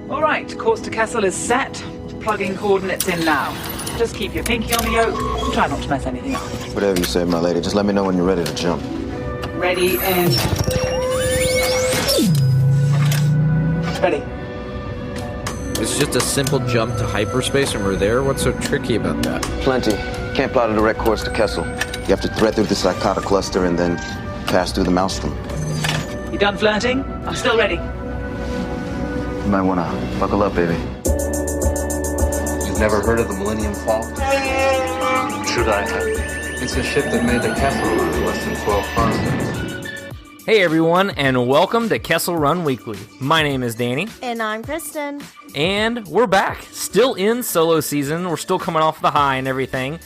All right, course to Kessel is set. Plugging coordinates in now. Just keep your pinky on the yoke. Try not to mess anything up. Whatever you say, my lady. Just let me know when you're ready to jump. Ready and... Ready. It's just a simple jump to hyperspace and we're there? What's so tricky about that? Plenty. Can't plot a direct course to Kessel. You have to thread through the Psychotic cluster and then pass through the Maelstrom. You done flirting? I'm still ready. You might want to buckle up, baby. You've never heard of the Millennium Falcon? Should I have? It's a ship that made the Kessel run in less than 12 parsecs. Hey everyone, and welcome to Kessel Run Weekly. My name is Danny. And I'm Kristen. And we're back. Still in Solo season. We're still coming off the high and everything.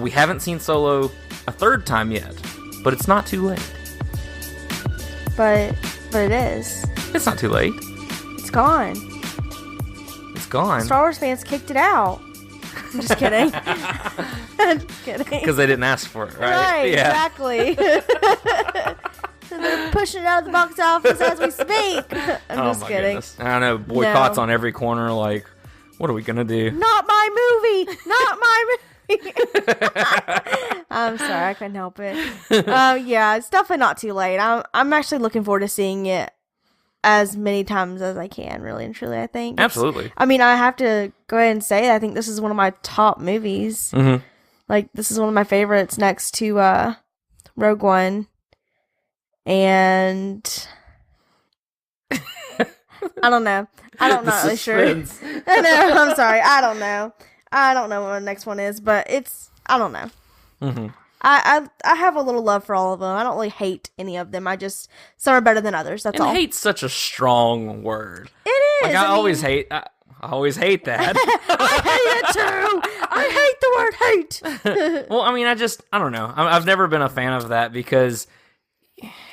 We haven't seen Solo a third time yet, but it's not too late. But it is. It's not too late. It's gone. It's gone. Star Wars fans kicked it out. I'm just kidding. I'm just kidding. Because they didn't ask for it, right? Right, yeah. Exactly. So they're pushing it out of the box office as we speak. I'm just kidding. Goodness. I don't know, boycotts on every corner, like, what are we going to do? Not my movie! Not my movie! I'm sorry, I couldn't help it. Yeah, it's definitely not too late. I'm actually looking forward to seeing it as many times as I can, really and truly, I think. Absolutely. I mean, I have to go ahead and say I think this is one of my top movies. Mm-hmm. Like, this is one of my favorites next to Rogue One. And I don't know. I'm not really sure. I know, I'm sorry. I don't know. I don't know what the next one is, but I don't know. Mm-hmm. I have a little love for all of them. I don't really hate any of them. Some are better than others. That's all. Hate's such a strong word. It is. Like, I always hate that. I hate it too. I hate the word hate. Well, I mean, I don't know. I've never been a fan of that because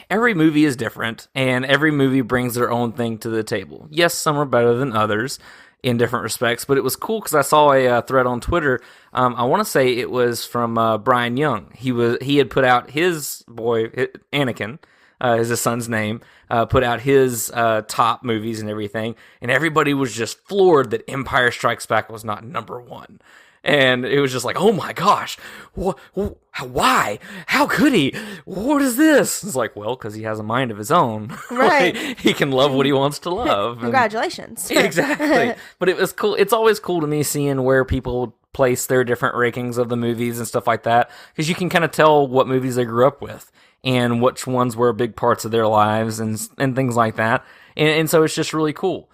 every movie is different and every movie brings their own thing to the table. Yes, some are better than others in different respects, but it was cool because I saw a thread on Twitter. I want to say it was from Brian Young. He had put out his boy Anakin, is his son's name, put out his top movies and everything, and everybody was just floored that Empire Strikes Back was not number one. And it was just like, oh my gosh, why? How could he? What is this? It's like, well, because he has a mind of his own. Right. Like, he can love what he wants to love. Congratulations. Exactly. But it was cool. It's always cool to me seeing where people place their different rankings of the movies and stuff like that, because you can kind of tell what movies they grew up with and which ones were big parts of their lives and things like that. And so it's just really cool.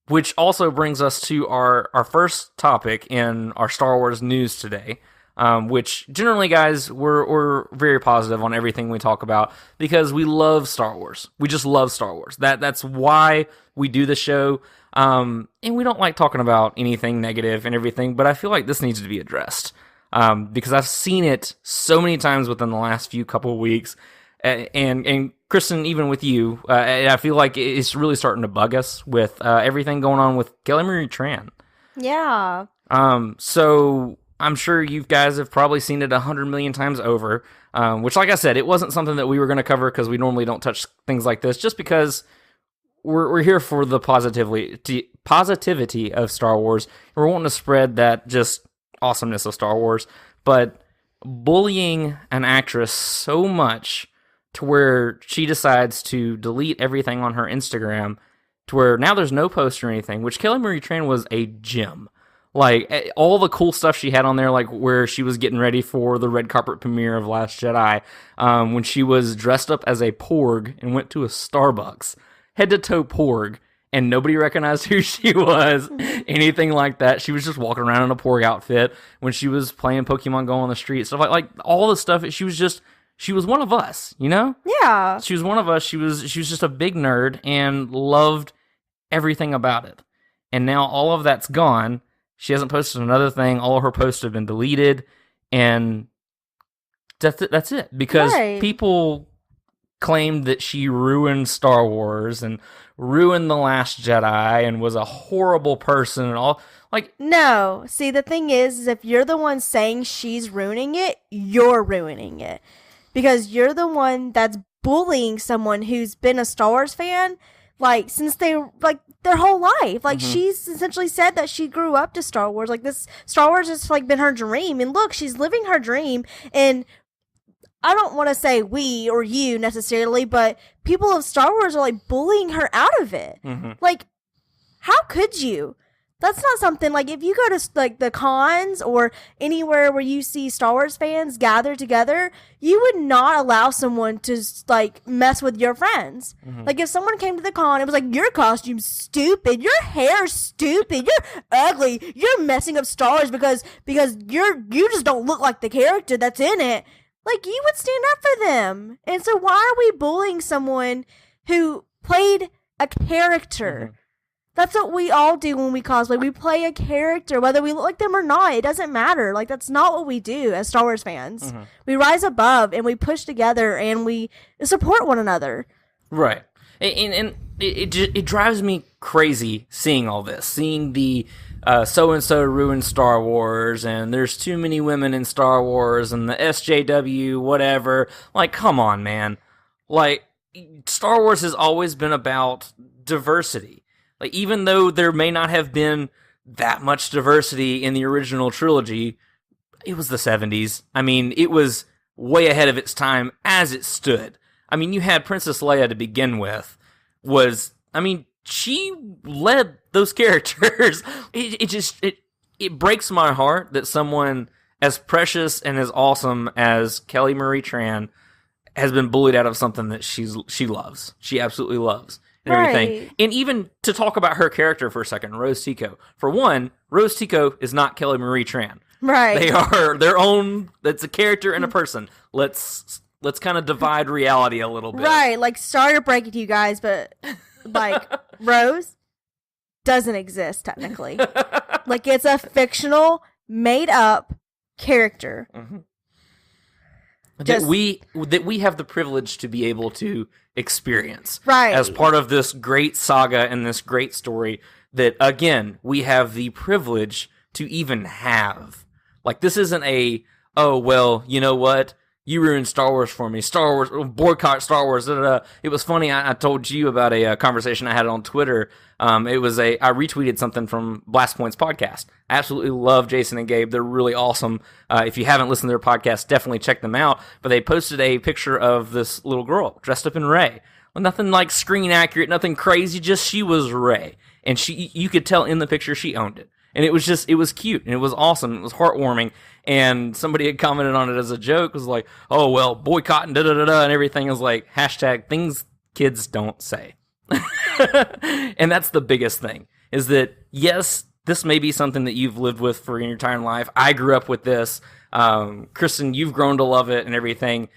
Which also brings us to our first topic in our Star Wars news today, which generally, guys, we're very positive on everything we talk about because we love Star Wars. We just love Star Wars. That's why we do the show, and we don't like talking about anything negative and everything, but I feel like this needs to be addressed because I've seen it so many times within the last couple of weeks, and Kristen, even with you, I feel like it's really starting to bug us with everything going on with Kelly Marie Tran. Yeah. So I'm sure you guys have probably seen it 100 million times over, which, like I said, it wasn't something that we were going to cover because we normally don't touch things like this, just because we're here for the positivity of Star Wars. We're wanting to spread that just awesomeness of Star Wars, but bullying an actress so much to where she decides to delete everything on her Instagram, to where now there's no post or anything, which Kelly Marie Tran was a gem. Like, all the cool stuff she had on there, like where she was getting ready for the red carpet premiere of Last Jedi, when she was dressed up as a porg and went to a Starbucks, head-to-toe porg, and nobody recognized who she was, anything like that. She was just walking around in a porg outfit when she was playing Pokemon Go on the street, stuff like all the stuff. She was one of us, you know? Yeah. She was one of us. She was just a big nerd and loved everything about it. And now all of that's gone. She hasn't posted another thing. All of her posts have been deleted. And that's it. Because people claimed that she ruined Star Wars and ruined The Last Jedi and was a horrible person and all. Like, no. See, the thing is if you're the one saying she's ruining it, you're ruining it. Because you're the one that's bullying someone who's been a Star Wars fan like since they like their whole life. Like she's essentially said that she grew up to Star Wars. Like this Star Wars has like been her dream. And look, she's living her dream. And I don't want to say we or you necessarily, but people of Star Wars are like bullying her out of it. Like, how could you? That's not something, like, if you go to, like, the cons or anywhere where you see Star Wars fans gather together, you would not allow someone to, like, mess with your friends. Like, if someone came to the con and was like, your costume's stupid, your hair's stupid, you're ugly, you're messing up Star Wars because you just don't look like the character that's in it, like, you would stand up for them. And so why are we bullying someone who played a character? That's what we all do when we cosplay. We play a character, whether we look like them or not. It doesn't matter. Like, that's not what we do as Star Wars fans. We rise above, and we push together, and we support one another. Right. And it drives me crazy seeing all this. Seeing the so-and-so ruined Star Wars, and there's too many women in Star Wars, and the SJW, whatever. Like, come on, man. Like, Star Wars has always been about diversity. Like, even though there may not have been that much diversity in the original trilogy, it was the 70s. I mean, it was way ahead of its time as it stood. I mean, you had Princess Leia to begin with. She led those characters. It breaks my heart that someone as precious and as awesome as Kelly Marie Tran has been bullied out of something that she loves. She absolutely loves. And everything. Right. And even to talk about her character for a second, Rose Tico. For one, Rose Tico is not Kelly Marie Tran. Right. They are their own, that's a character and a person. Let's kind of divide reality a little bit. Right, like, sorry to break it to you guys, but, like, Rose doesn't exist, technically. Like, it's a fictional, made-up character. That we have the privilege to be able to experience. Right. As part of this great saga and this great story that, again, we have the privilege to even have. Like, this isn't a, oh, well, you know what? You ruined Star Wars for me. Star Wars, boycott Star Wars. Da, da, da. It was funny. I told you about a conversation I had on Twitter. I retweeted something from Blast Point's podcast. I absolutely love Jason and Gabe. They're really awesome. If you haven't listened to their podcast, definitely check them out. But they posted a picture of this little girl dressed up in Rey. Well, nothing like screen accurate, nothing crazy. Just she was Rey, and you could tell in the picture she owned it. And it was cute, and it was awesome. It was heartwarming. And somebody had commented on it as a joke, was like, oh, well, boycotting, da-da-da-da, and everything is like, hashtag things kids don't say. And that's the biggest thing, is that, yes, this may be something that you've lived with for your entire life. I grew up with this. Kristen, you've grown to love it and everything,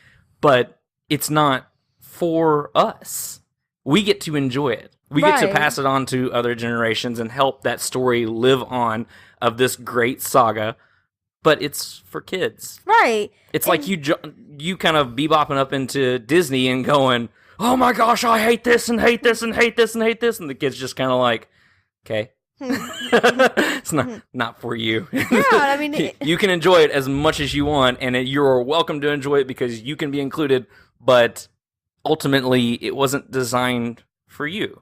but it's not for us. We get to enjoy it. We get to pass it on to other generations and help that story live on of this great saga. But it's for kids. Right. It's like you kind of bebopping up into Disney and going, oh my gosh, I hate this and hate this and hate this and hate this. And the kid's just kind of like, okay. It's not for you. Yeah, I mean... You can enjoy it as much as you want, and you're welcome to enjoy it because you can be included, but ultimately, it wasn't designed for you.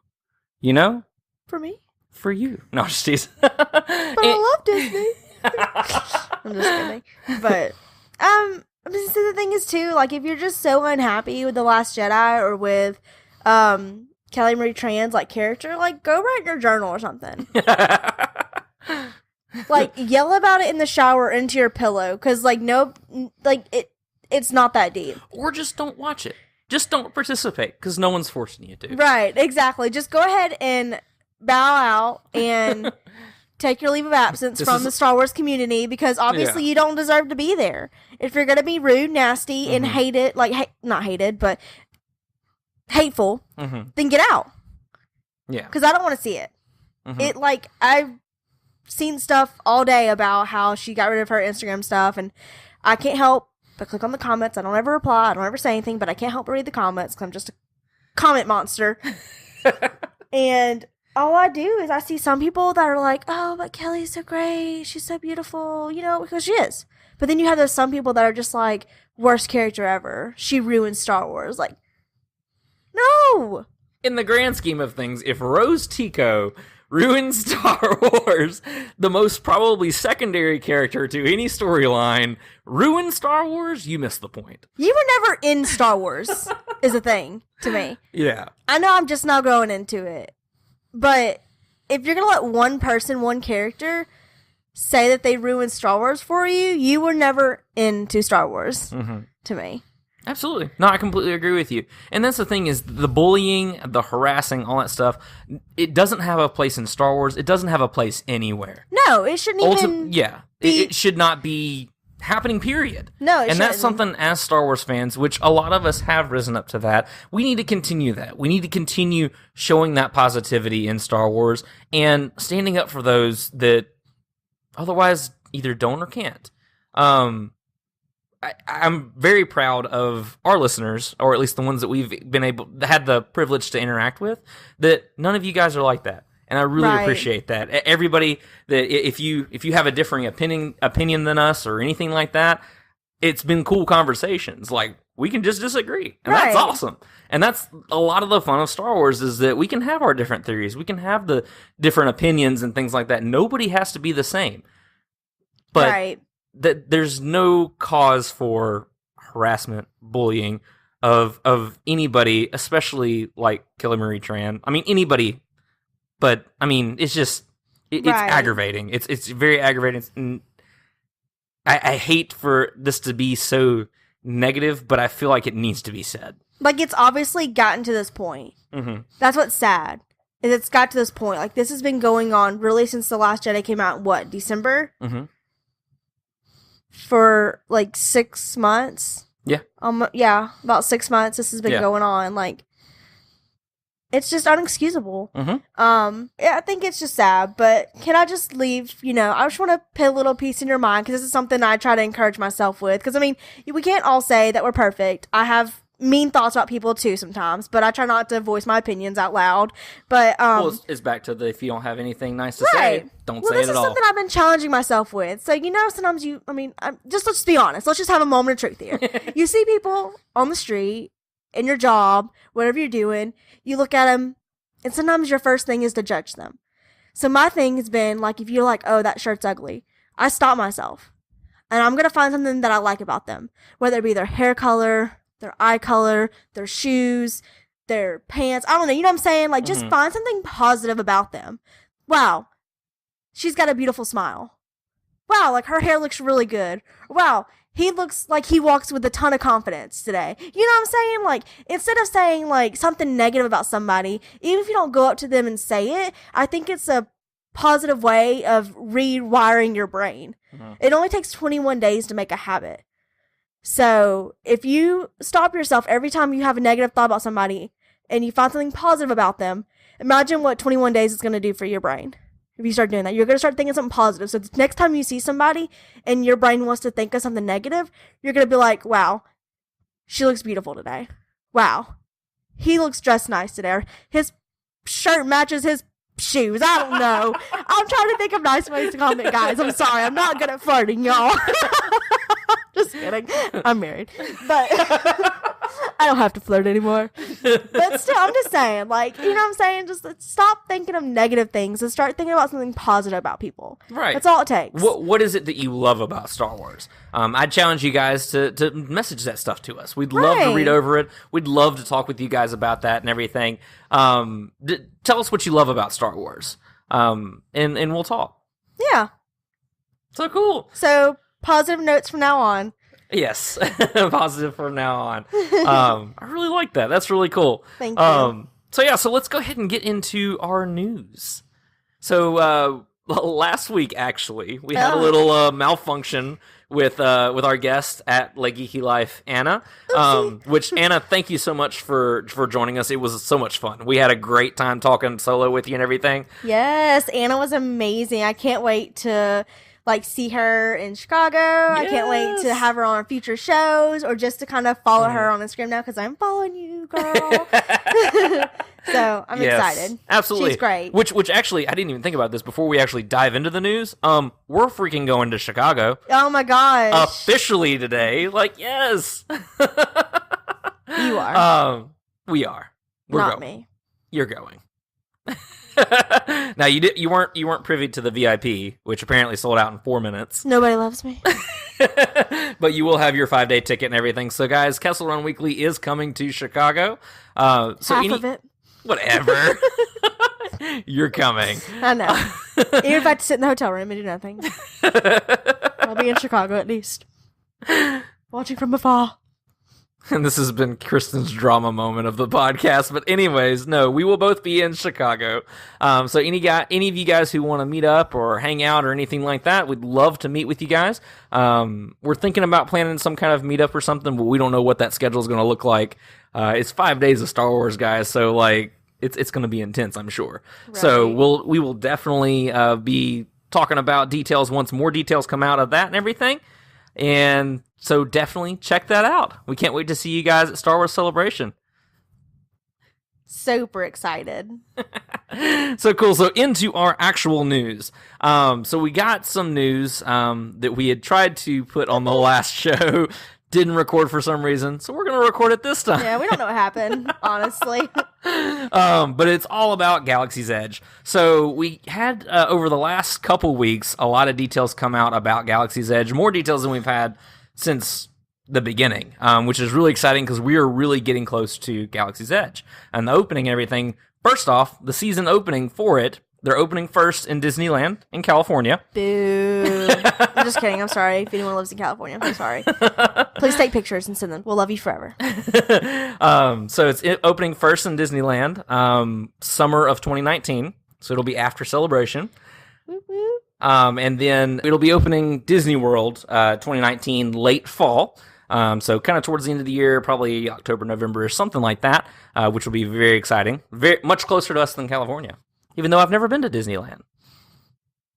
You know? For me? For you. No, just teasing. But I love Disney. I'm just kidding. But, the thing is, too, like, if you're just so unhappy with The Last Jedi or with, Kelly Marie Tran's, like, character, like, go write your journal or something. Like, yell about it in the shower into your pillow, because, like, it's not that deep. Or just don't watch it. Just don't participate, because no one's forcing you to. Right, exactly. Just go ahead and bow out and take your leave of absence from the Star Wars community, because obviously you don't deserve to be there. If you're going to be rude, nasty, and hate it, like, not hated, but hateful, then get out. Yeah. Because I don't want to see it. It, like, I've seen stuff all day about how she got rid of her Instagram stuff, and I can't help but click on the comments. I don't ever reply. I don't ever say anything, but I can't help but read the comments because I'm just a comment monster. And all I do is I see some people that are like, oh, but Kelly's so great. She's so beautiful, you know, because she is. But then you have those some people that are just like, worst character ever. She ruined Star Wars. Like, no. in the grand scheme of things, if Rose Tico ruined Star Wars, the most probably secondary character to any storyline, ruined Star Wars, you missed the point. You were never in Star Wars, is a thing to me. Yeah. I know I'm just now growing into it, but if you're going to let one person, one character, say that they ruined Star Wars for you, you were never into Star Wars to me. Absolutely. No, I completely agree with you. And that's the thing is the bullying, the harassing, all that stuff, it doesn't have a place in Star Wars. It doesn't have a place anywhere. No, it shouldn't even it should not be happening, period. No, it And that's shouldn't. something as Star Wars fans, which a lot of us have risen up to that, we need to continue that. We need to continue showing that positivity in Star Wars and standing up for those that otherwise either don't or can't. I'm very proud of our listeners, or at least the ones that we've had the privilege to interact with, that none of you guys are like that. And I really appreciate that. Everybody, that if you have a differing opinion than us or anything like that, it's been cool conversations. Like, we can just disagree. And that's awesome. And that's a lot of the fun of Star Wars, is that we can have our different theories. We can have the different opinions and things like that. Nobody has to be the same. But that there's no cause for harassment, bullying of anybody, especially like Kelly Marie Tran. I mean, anybody, but I mean, it's just it's aggravating. It's very aggravating. And I hate for this to be so negative, but I feel like it needs to be said. Like, it's obviously gotten to this point. That's what's sad. Is it's got to this point. Like, this has been going on really since The Last Jedi came out in, what, December? For like 6 months. Yeah. About 6 months this has been going on. Like, it's just unexcusable. I think it's just sad, but can I just leave, I just want to put a little piece in your mind, because this is something I try to encourage myself with, because I mean, we can't all say that we're perfect. I have mean thoughts about people too sometimes, but I try not to voice my opinions out loud. But well, it's back to the, if you don't have anything nice to say, don't say it at all. This is something I've been challenging myself with. So sometimes let's just be honest. Let's just have a moment of truth here. You see people on the street, in your job, whatever you're doing, you look at them, and sometimes your first thing is to judge them. So my thing has been, like, if you're like, oh, that shirt's ugly, I stop myself, and I'm gonna find something that I like about them, whether it be their hair color, their eye color, their shoes, their pants. I don't know. You know what I'm saying? Like, just find something positive about them. Wow, she's got a beautiful smile. Wow, like, her hair looks really good. Wow, he looks like he walks with a ton of confidence today. You know what I'm saying? Like, instead of saying, like, something negative about somebody, even if you don't go up to them and say it, I think it's a positive way of rewiring your brain. It only takes 21 days to make a habit. So if you stop yourself every time you have a negative thought about somebody and you find something positive about them, imagine what 21 days is going to do for your brain. If you start doing that, you're going to start thinking something positive. So the next time you see somebody and your brain wants to think of something negative, you're going to be like, wow, she looks beautiful today. Wow, he looks dressed nice today. Or his shirt matches his shoes. I don't know. I'm trying to think of nice ways to comment, guys. I'm sorry. I'm not good at flirting, y'all. Just kidding. I'm married. But I don't have to flirt anymore. But still, I'm just saying, like, you know what I'm saying? Just stop thinking of negative things and start thinking about something positive about people. Right. That's all it takes. What is it that you love about Star Wars? I challenge you guys to message that stuff to us. We'd love to read over it. We'd love to talk with you guys about that and everything. Tell us what you love about Star Wars. And we'll talk. Yeah. So cool. So, positive notes from now on. Yes, positive from now on. I really like that. That's really cool. Thank you. So let's go ahead and get into our news. So last week, actually, we had a little malfunction with our guest at La Geeky Life, Anna. Which, Anna, thank you so much for joining us. It was so much fun. We had a great time talking solo with you and everything. Yes, Anna was amazing. I can't wait to see her in Chicago. Yes. I can't wait to have her on our future shows, or just to kind of follow her on Instagram now, because I'm following you, girl. So I'm excited. Absolutely. She's great. Which actually, I didn't even think about this before we actually dive into the news. We're freaking going to Chicago. Oh my gosh. Officially today. Like, yes. You are. We are. We're Not going. me. you're going. Now you weren't privy to the VIP, which apparently sold out in 4 minutes. Nobody loves me. But you will have your 5-day ticket and everything. So guys, Kessel Run Weekly is coming to Chicago. Half of it. Whatever. You're coming. I know. Even if I have to sit in the hotel room and do nothing. I'll be in Chicago at least. Watching from afar. And this has been Kristen's drama moment of the podcast. But anyways, no, we will both be in Chicago. So any of you guys who want to meet up or hang out or anything like that, we'd love to meet with you guys. We're thinking about planning some kind of meetup or something, but we don't know what that schedule is going to look like. It's 5 days of Star Wars, guys. So like, it's going to be intense, I'm sure. Right. So we will definitely be talking about details once more details come out of that and everything. And so definitely check that out. We can't wait to see you guys at Star Wars Celebration. Super excited. So cool. So into our actual news. So we got some news that we had tried to put on the last show. Didn't record for some reason, so we're going to record it this time. Yeah, we don't know what happened, honestly. But it's all about Galaxy's Edge. So we had, over the last couple weeks, a lot of details come out about Galaxy's Edge. More details than we've had since the beginning, which is really exciting because we are really getting close to Galaxy's Edge. And the opening and everything, first off, the season opening for it, they're opening first in Disneyland in California. Boo. I'm just kidding. I'm sorry. If anyone lives in California, I'm sorry. Please take pictures and send them. We'll love you forever. So it's opening first in Disneyland, summer of 2019. So it'll be after Celebration. And then it'll be opening Disney World 2019 late fall. So kind of towards the end of the year, probably October, November, or something like that, which will be very exciting. Very much closer to us than California. Even though I've never been to Disneyland.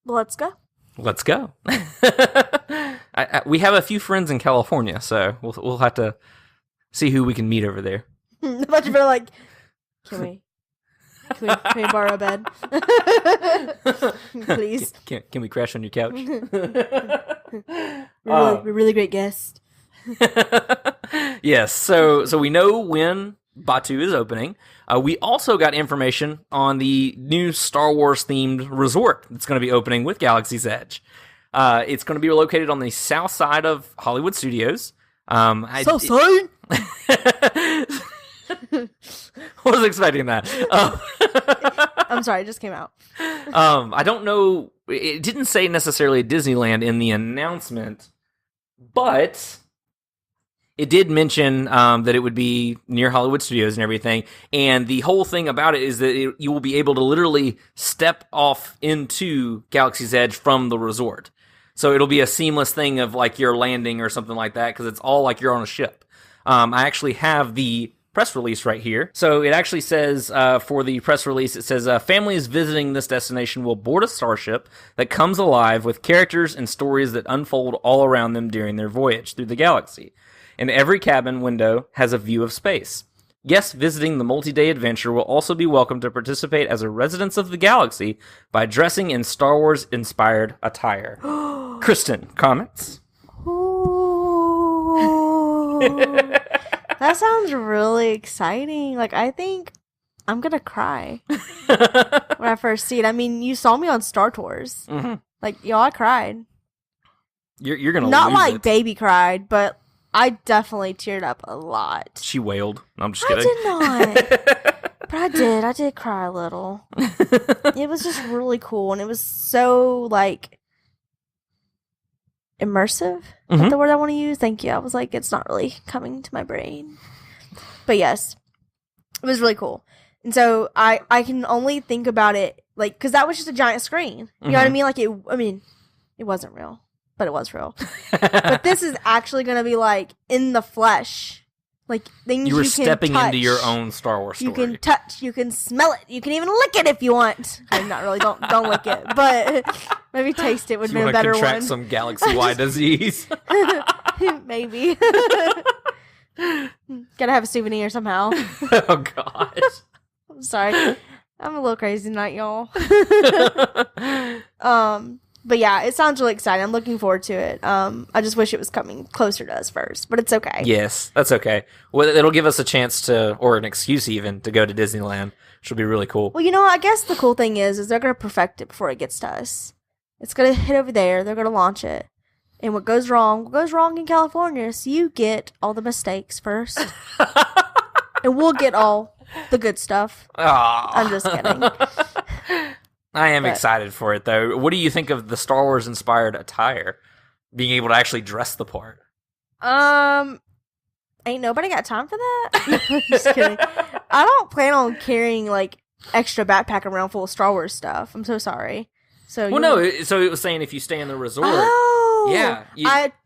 Well, let's go. Let's go. We have a few friends in California, so we'll have to see who we can meet over there. A bunch of people are like, can we borrow a bed? Please. Can we crash on your couch? We're really great guests. Yes, so we know when Batuu is opening. We also got information on the new Star Wars themed resort that's going to be opening with Galaxy's Edge. It's going to be located on the south side of Hollywood Studios. So sorry. Wasn't expecting that. I'm sorry, it just came out. I don't know. It didn't say necessarily Disneyland in the announcement, but it did mention that it would be near Hollywood Studios and everything. And the whole thing about it is that you will be able to literally step off into Galaxy's Edge from the resort. So it'll be a seamless thing of like you're landing or something like that because it's all like you're on a ship. I actually have the press release right here. So it actually says, for the press release, it says, families visiting this destination will board a starship that comes alive with characters and stories that unfold all around them during their voyage through the galaxy. And every cabin window has a view of space. Guests visiting the multi-day adventure will also be welcome to participate as a residents of the galaxy by dressing in Star Wars-inspired attire. Kristen, comments? Ooh. That sounds really exciting. Like, I think I'm gonna cry when I first see it. I mean, you saw me on Star Tours. Mm-hmm. Like, y'all, I cried. You're gonna not lose like it. baby cried, but I definitely teared up a lot. She wailed. I'm just kidding. I did not. But I did. I did cry a little. It was just really cool, and it was so, like, immersive. Is that the word I want to use? Thank you. I was like, it's not really coming to my brain. But yes, it was really cool. And so I can only think about it, like, because that was just a giant screen. You know what I mean? Like, it wasn't real, but it was real. But this is actually going to be, like, in the flesh. Like, things you were can stepping touch. into your own Star Wars story. You can touch, you can smell it, you can even lick it if you want. I'm not really, don't lick it, but maybe taste it would be a better one. You want to contract some galaxy-wide disease? Maybe. Gotta have a souvenir somehow. Oh, gosh. I'm sorry. I'm a little crazy tonight, y'all. But yeah, it sounds really exciting. I'm looking forward to it. I just wish it was coming closer to us first, but it's okay. Yes, that's okay. Well, it'll give us a chance to, or an excuse even, to go to Disneyland. which will be really cool. Well, you know, I guess the cool thing is they're going to perfect it before it gets to us. It's going to hit over there. They're going to launch it. And what goes wrong in California. So you get all the mistakes first. And we'll get all the good stuff. Aw. I'm just kidding. I am excited for it, though. What do you think of the Star Wars-inspired attire? Being able to actually dress the part. Ain't nobody got time for that. Just kidding. I don't plan on carrying, like, extra backpack around full of Star Wars stuff. I'm so sorry. So So it was saying if you stay in the resort... Oh! Yeah.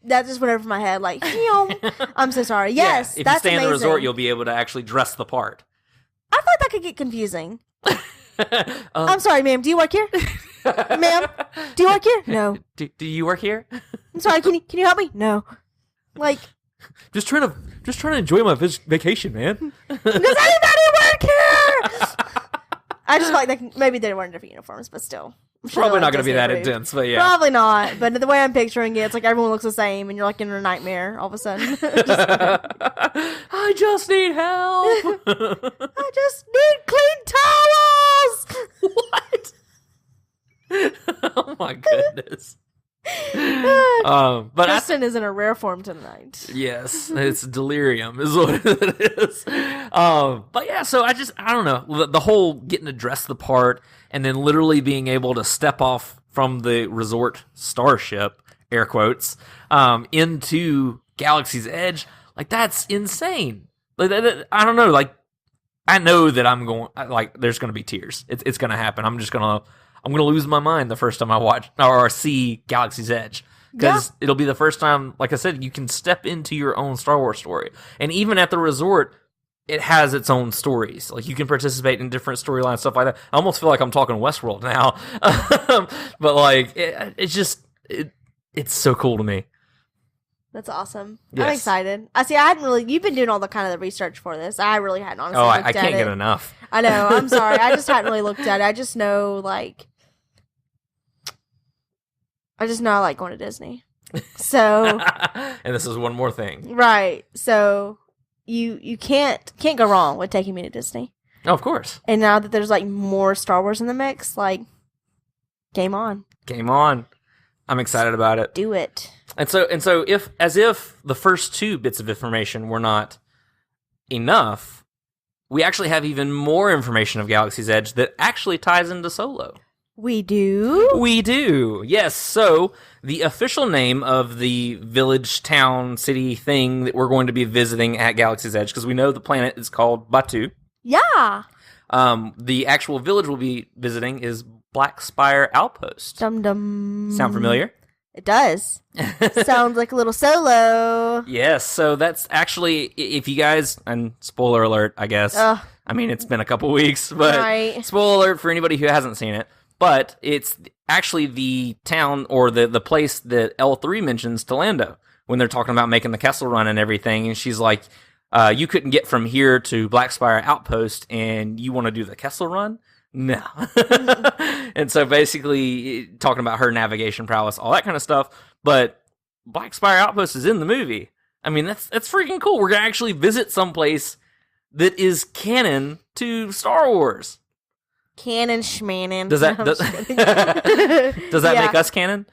That just went over my head, like, I'm so sorry. Yes, if that's you stay in the amazing. resort, you'll be able to actually dress the part. I feel like that could get confusing. I'm sorry, ma'am. Do you work here? Ma'am, do you work here? No. Do you work here? I'm sorry. Can you help me? No. Like, Just trying to enjoy my vacation, man. does anybody work here? I just feel like maybe they were in different uniforms, but still. Probably not going to be that intense, but yeah. Probably not. But the way I'm picturing it, it's like everyone looks the same, and you're like in a nightmare all of a sudden. I just need help. I just need clean towels. What? Oh my goodness. But Kristen is in a rare form tonight. yes, it's delirium is what it is. But yeah, so I don't know, the whole getting to dress the part and then literally being able to step off from the resort starship, air quotes, into Galaxy's Edge, like that's insane. Like I don't know, like I know that there's gonna be tears. It's gonna happen. I'm gonna lose my mind the first time I watch or see Galaxy's Edge. Because it'll be the first time, like I said, you can step into your own Star Wars story. And even at the resort, it has its own stories. Like, you can participate in different storylines, stuff like that. I almost feel like I'm talking Westworld now. But, like, it's so cool to me. That's awesome. Yes. I'm excited. I hadn't really, you've been doing all the kind of the research for this. I really hadn't honestly Oh, looked I at can't it. get enough. I know. I'm sorry. I just hadn't really looked at it. I just know, I like going to Disney. So. And this is one more thing. Right. So you can't go wrong with taking me to Disney. Oh, of course. And now that there's more Star Wars in the mix, game on. Game on. I'm excited about it. Do it. And so if the first two bits of information were not enough, we actually have even more information of Galaxy's Edge that actually ties into Solo. We do? We do. Yes. So the official name of the village, town, city thing that we're going to be visiting at Galaxy's Edge, because we know the planet is called Batu. Yeah. The actual village we'll be visiting is Blackspire Outpost. Dum dum. Sound familiar? It does. Sounds like a little Solo. Yes. So that's actually, if you guys, and spoiler alert, I guess. I mean, it's been a couple weeks, but right. Spoiler alert for anybody who hasn't seen it. But it's actually the town or the place that L3 mentions to Lando when they're talking about making the Kessel run and everything. And she's like, you couldn't get from here to Blackspire Outpost and you want to do the Kessel run? No. And so basically talking about her navigation prowess, all that kind of stuff. But Blackspire Outpost is in the movie. I mean, that's freaking cool. We're going to actually visit someplace that is canon to Star Wars. Canon schmanon. Does that Yeah. make us canon?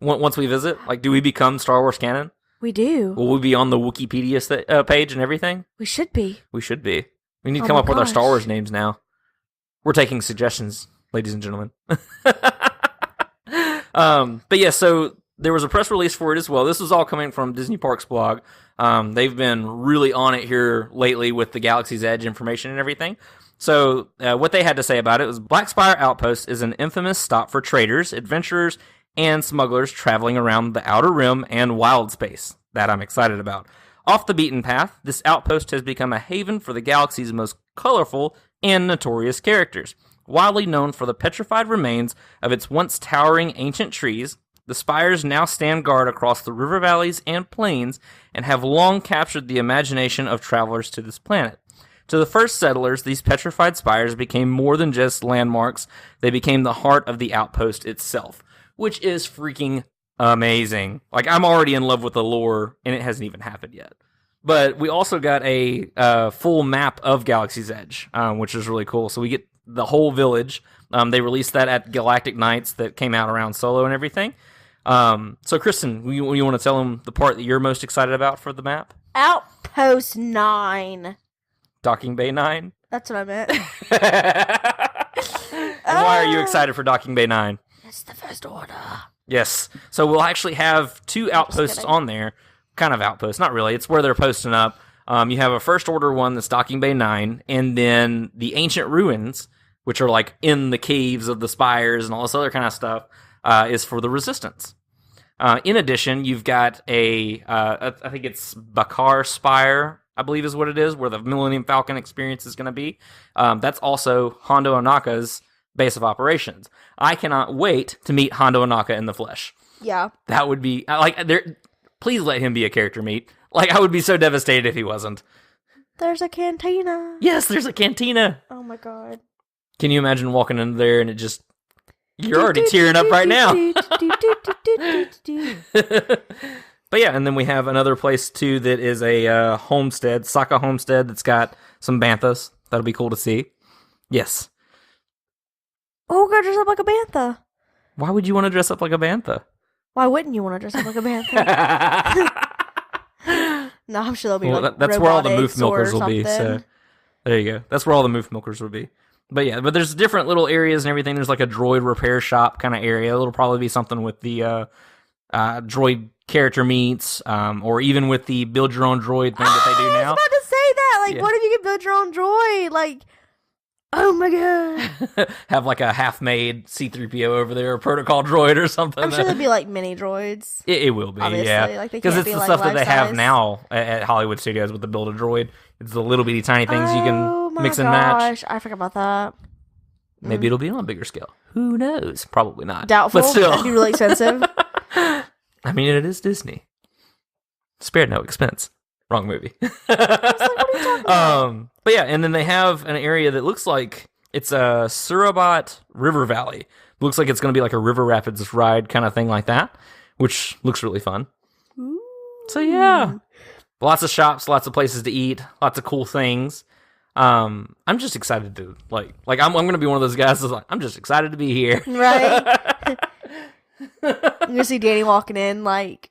Once we visit? Like, do we become Star Wars canon? We do. Will we be on the Wikipedia page and everything? We should be. We should be. We need to Oh come my up with our Star gosh. Wars names now. We're taking suggestions, ladies and gentlemen. But yeah, so there was a press release for it as well. This was all coming from Disney Parks blog. They've been really on it here lately with the Galaxy's Edge information and everything. So what they had to say about it was Blackspire Outpost is an infamous stop for traders, adventurers, and smugglers traveling around the Outer Rim and wild space. That I'm excited about. Off the beaten path, this outpost has become a haven for the galaxy's most colorful and notorious characters. Widely known for the petrified remains of its once towering ancient trees, the spires now stand guard across the river valleys and plains and have long captured the imagination of travelers to this planet. To the first settlers, these petrified spires became more than just landmarks. They became the heart of the outpost itself, which is freaking amazing. Like, I'm already in love with the lore, and it hasn't even happened yet. But we also got a full map of Galaxy's Edge, which is really cool. So we get the whole village. They released that at Galactic Nights that came out around Solo and everything. So, Kristen, you want to tell them the part that you're most excited about for the map? Outpost 9. Docking Bay 9? That's what I meant. And why are you excited for Docking Bay 9? It's the First Order. Yes. So we'll actually have 2 outposts on there. Kind of outposts. Not really. It's where they're posting up. You have a First Order one that's Docking Bay 9, and then the Ancient Ruins, which are like in the caves of the spires and all this other kind of stuff, is for the Resistance. In addition, you've got I think it's Bakar Spire, I believe is what it is, where the Millennium Falcon experience is going to be. That's also Hondo Ohnaka's base of operations. I cannot wait to meet Hondo Ohnaka in the flesh. Yeah. That would be, please let him be a character meet. Like, I would be so devastated if he wasn't. There's a cantina. Yes, there's a cantina. Oh my god. Can you imagine walking in there and it just... You're already tearing up right now. But yeah, and then we have another place too that is a homestead, Sokka homestead, that's got some banthas. That'll be cool to see. Yes. Oh, go dress up like a bantha. Why would you want to dress up like a bantha? Why wouldn't you want to dress up like a bantha? No, I'm sure there'll be that's where all the moof milkers will be. Something. So there you go. That's where all the moof milkers will be. But yeah, but there's different little areas and everything. There's like a droid repair shop kind of area. It'll probably be something with the droid character meets, or even with the build your own droid thing that they do now. I was about to say that. Like, Yeah. what if you can build your own droid? Like, oh my god. Have like a half-made C-3PO over there, or protocol droid or something. I'm sure there'd be like mini droids. It will be, Obviously, yeah. like, they Because can't it's be, the like, stuff that they have life-size. now at Hollywood Studios with the build a droid. It's the little bitty tiny things you Oh can my mix and match. gosh, I forgot about that. Maybe it'll be on a bigger scale. Who knows? Probably not. Doubtful. But still. That'd be really expensive. I mean, it is Disney. Spared no expense. Wrong movie. What are you talking about? But yeah, and then they have an area that looks like it's a Surabat River Valley. Looks like it's going to be like a river rapids ride kind of thing like that, which looks really fun. So yeah, lots of shops, lots of places to eat, lots of cool things. I'm just excited to I'm going to be one of those guys that's like, I'm just excited to be here. Right? You're gonna see Danny walking in, like,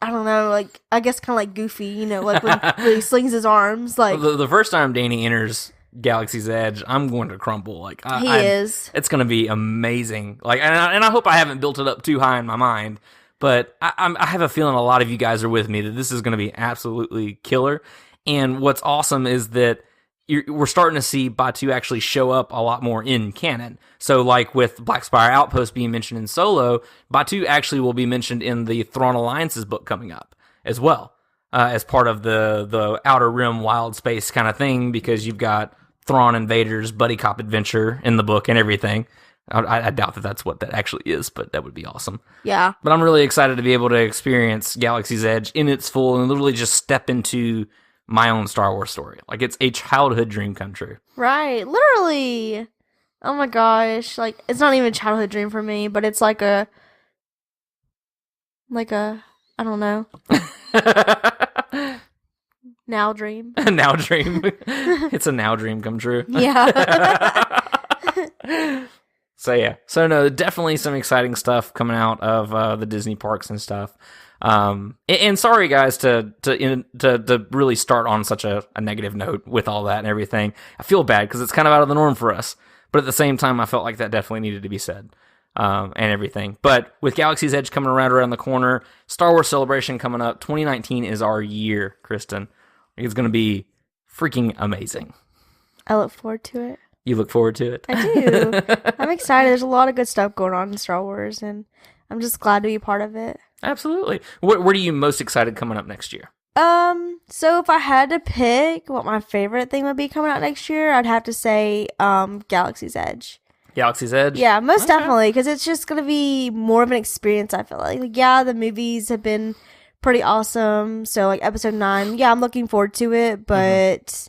I don't know, like, I guess kind of like Goofy, you know, like when he slings his arms, like, The first time Danny enters Galaxy's Edge, I'm going to crumble. Like he is. It's going to be amazing. Like, and I hope I haven't built it up too high in my mind, but I have a feeling a lot of you guys are with me that this is going to be absolutely killer. And what's awesome is that we're starting to see Batu actually show up a lot more in canon. So, like with Blackspire Outpost being mentioned in Solo, Batu actually will be mentioned in the Thrawn Alliance's book coming up as well, as part of the Outer Rim Wild Space kind of thing, because you've got Thrawn and Vader's buddy cop adventure in the book and everything. I doubt that that's what that actually is, but that would be awesome. Yeah. But I'm really excited to be able to experience Galaxy's Edge in its full and literally just step into my own Star Wars story. Like, it's a childhood dream come true. Right. Literally. Oh my gosh. Like, it's not even a childhood dream for me, but it's like a, I don't know. Now dream. Now dream. It's a now dream come true. Yeah. So yeah. So no, definitely some exciting stuff coming out of the Disney parks and stuff. And sorry guys to really start on such a negative note with all that and everything. I feel bad because it's kind of out of the norm for us, but at the same time I felt like that definitely needed to be said, and everything. But with Galaxy's Edge coming around the corner, Star Wars Celebration coming up, 2019 is our year, Kristen. It's going to be freaking amazing. I look forward to it. You look forward to it? I do. I'm excited. There's a lot of good stuff going on in Star Wars, and I'm just glad to be part of it. Absolutely. What are you most excited coming up next year? So if I had to pick what my favorite thing would be coming out next year, I'd have to say, Galaxy's Edge. Galaxy's Edge? Yeah, most definitely, because it's just going to be more of an experience, I feel like. Yeah, the movies have been pretty awesome, so, like, Episode 9, yeah, I'm looking forward to it, but,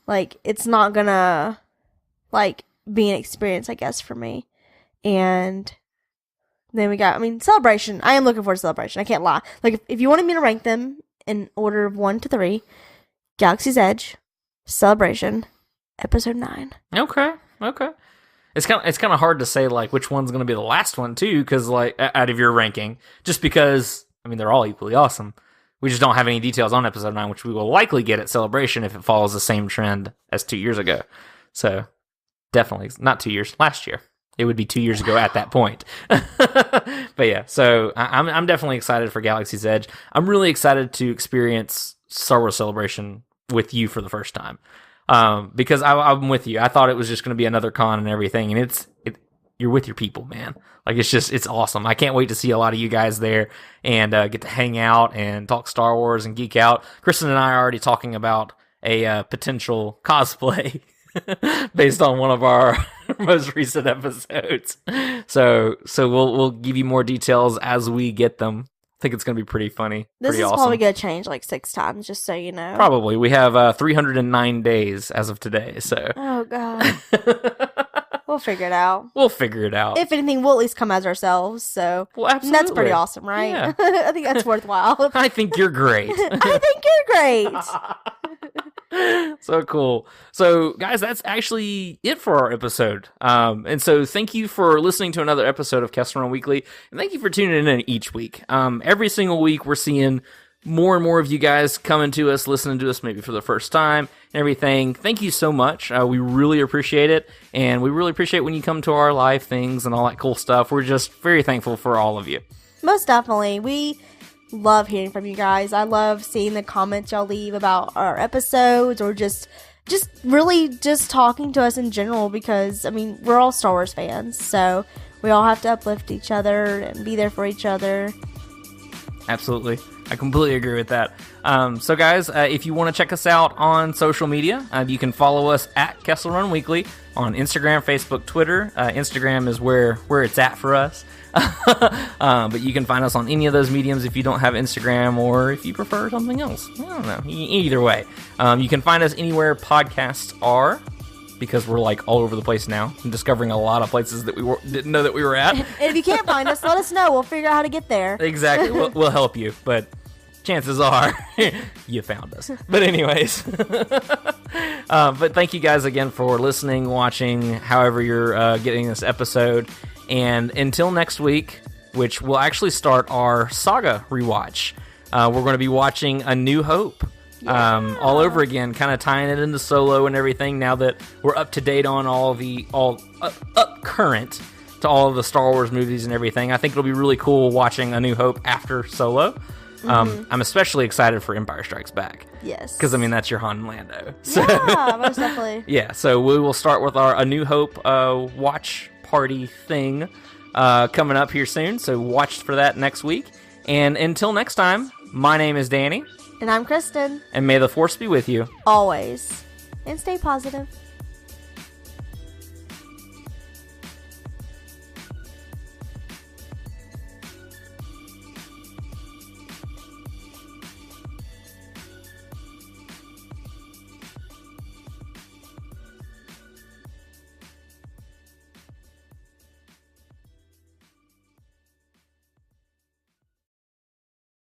like, it's not gonna, like, be an experience, I guess, for me. And then we got, Celebration. I am looking forward to Celebration. I can't lie. Like, if you wanted me to rank them in order of 1 to 3, Galaxy's Edge, Celebration, Episode 9. Okay. Okay. It's kind of hard to say like which one's going to be the last one too, because like out of your ranking, just because I mean they're all equally awesome. We just don't have any details on episode 9, which we will likely get at Celebration if it follows the same trend as 2 years ago. So definitely not 2 years, last year. It would be 2 years ago at that point. But yeah, so I'm definitely excited for Galaxy's Edge. I'm really excited to experience Star Wars Celebration with you for the first time. Because I'm with you. I thought it was just going to be another con and everything, and you're with your people, man. Like it's awesome. I can't wait to see a lot of you guys there and get to hang out and talk Star Wars and geek out. Kristen and I are already talking about a potential cosplay based on one of our most recent episodes. So we'll give you more details as we get them. I think it's going to be pretty funny. This pretty is awesome. probably going to change like 6 times, just so you know. Probably. We have 309 days as of today, so. Oh, God. We'll figure it out. We'll figure it out. If anything, we'll at least come as ourselves, so. Well, absolutely. And that's pretty awesome, right? Yeah. I think that's worthwhile. I think you're great. I think you're great. So cool. So, guys, that's actually it for our episode. And so thank you for listening to another episode of Kessel Run Weekly, and thank you for tuning in each week. Every single week, we're seeing more and more of you guys coming to us, listening to us maybe for the first time and everything. Thank you so much. We really appreciate it, and we really appreciate when you come to our live things and all that cool stuff. We're just very thankful for all of you. Most definitely. We love hearing from you guys. I love seeing the comments y'all leave about our episodes, or just really just talking to us in general, because I mean we're all Star Wars fans, so we all have to uplift each other and be there for each other. Absolutely. I completely agree with that. So guys, if you want to check us out on social media, you can follow us at Kessel Run Weekly on Instagram, Facebook, Twitter. Instagram is where it's at for us. But you can find us on any of those mediums if you don't have Instagram, or if you prefer something else. I don't know. Either way. You can find us anywhere podcasts are, because we're like all over the place now and discovering a lot of places that we didn't know that we were at. And if you can't find us, let us know. We'll figure out how to get there. Exactly. We'll help you, but chances are you found us. But anyways, but thank you guys again for listening, watching, however you're getting this episode. And until next week, which will actually start our saga rewatch, we're going to be watching A New Hope. All over again, kind of tying it into Solo and everything. Now that we're up to date on up current to all of the Star Wars movies and everything, I think it'll be really cool watching A New Hope after Solo. I'm especially excited for Empire Strikes Back. Yes, because I mean that's your Han and Lando. So, yeah, most definitely. Yeah, so we will start with our A New Hope watch party thing coming up here soon. So watch for that next week. And until next time, my name is Danny. And I'm Kristen. And may the Force be with you. Always. And stay positive.